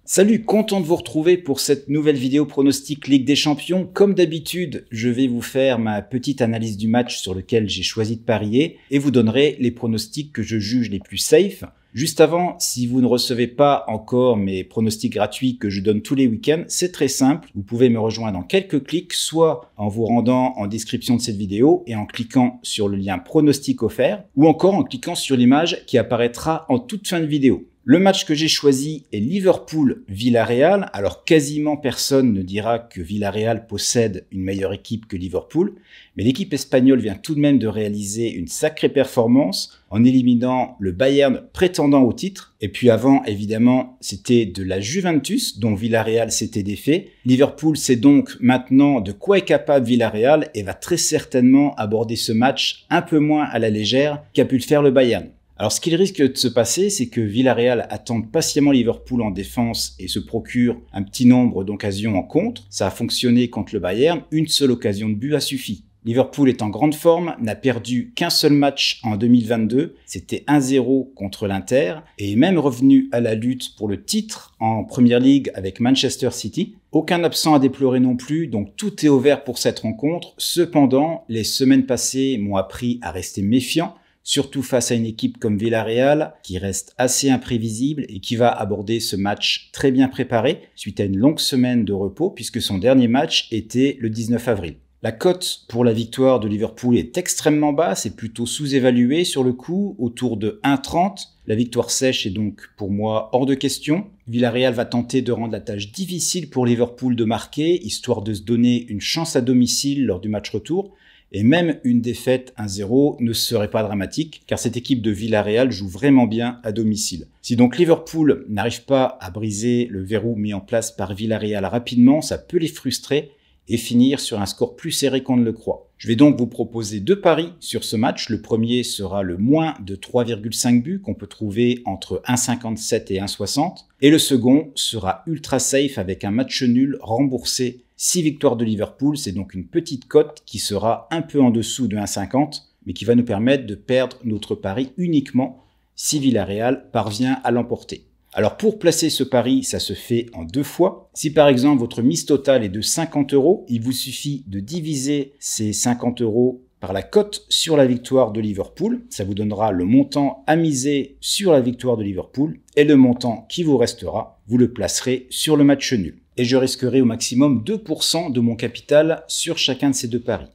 Salut, content de vous retrouver pour cette nouvelle vidéo pronostic Ligue des Champions. Comme d'habitude, je vais vous faire ma petite analyse du match sur lequel j'ai choisi de parier et vous donnerai les pronostics que je juge les plus safe. Juste avant, si vous ne recevez pas encore mes pronostics gratuits que je donne tous les week-ends, c'est très simple. Vous pouvez me rejoindre en quelques clics, soit en vous rendant en description de cette vidéo et en cliquant sur le lien pronostic offert, ou encore en cliquant sur l'image qui apparaîtra en toute fin de vidéo. Le match que j'ai choisi est Liverpool-Villarreal. Alors quasiment personne ne dira que Villarreal possède une meilleure équipe que Liverpool, mais l'équipe espagnole vient tout de même de réaliser une sacrée performance en éliminant le Bayern prétendant au titre. Et puis avant, évidemment, c'était de la Juventus dont Villarreal s'était défait. Liverpool sait donc maintenant de quoi est capable Villarreal et va très certainement aborder ce match un peu moins à la légère qu'a pu le faire le Bayern. Alors ce qu'il risque de se passer, c'est que Villarreal attend patiemment Liverpool en défense et se procure un petit nombre d'occasions en contre. Ça a fonctionné contre le Bayern, une seule occasion de but a suffi. Liverpool est en grande forme, n'a perdu qu'un seul match en 2022, c'était 1-0 contre l'Inter, et est même revenu à la lutte pour le titre en Premier League avec Manchester City. Aucun absent à déplorer non plus, donc tout est ouvert pour cette rencontre. Cependant, les semaines passées m'ont appris à rester méfiant, surtout face à une équipe comme Villarreal, qui reste assez imprévisible et qui va aborder ce match très bien préparé, suite à une longue semaine de repos, puisque son dernier match était le 19 avril. La cote pour la victoire de Liverpool est extrêmement basse et plutôt sous-évaluée sur le coup, autour de 1,30. La victoire sèche est donc pour moi hors de question. Villarreal va tenter de rendre la tâche difficile pour Liverpool de marquer, histoire de se donner une chance à domicile lors du match retour. Et même une défaite 1-0 ne serait pas dramatique, car cette équipe de Villarreal joue vraiment bien à domicile. Si donc Liverpool n'arrive pas à briser le verrou mis en place par Villarreal rapidement, ça peut les frustrer et finir sur un score plus serré qu'on ne le croit. Je vais donc vous proposer deux paris sur ce match. Le premier sera le moins de 3,5 buts qu'on peut trouver entre 1,57 et 1,60. Et le second sera ultra safe avec un match nul remboursé 6 victoires de Liverpool. C'est donc une petite cote qui sera un peu en dessous de 1,50, mais qui va nous permettre de perdre notre pari uniquement si Villarreal parvient à l'emporter. Alors pour placer ce pari, ça se fait en deux fois. Si par exemple votre mise totale est de 50 €, il vous suffit de diviser ces 50 € par la cote sur la victoire de Liverpool. Ça vous donnera le montant à miser sur la victoire de Liverpool et le montant qui vous restera, vous le placerez sur le match nul. Et je risquerai au maximum 2% de mon capital sur chacun de ces deux paris.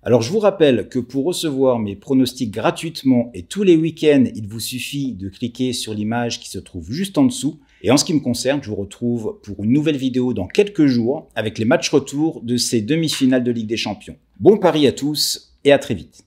Alors je vous rappelle que pour recevoir mes pronostics gratuitement et tous les week-ends, il vous suffit de cliquer sur l'image qui se trouve juste en dessous. Et en ce qui me concerne, je vous retrouve pour une nouvelle vidéo dans quelques jours avec les matchs retour de ces demi-finales de Ligue des Champions. Bon pari à tous et à très vite.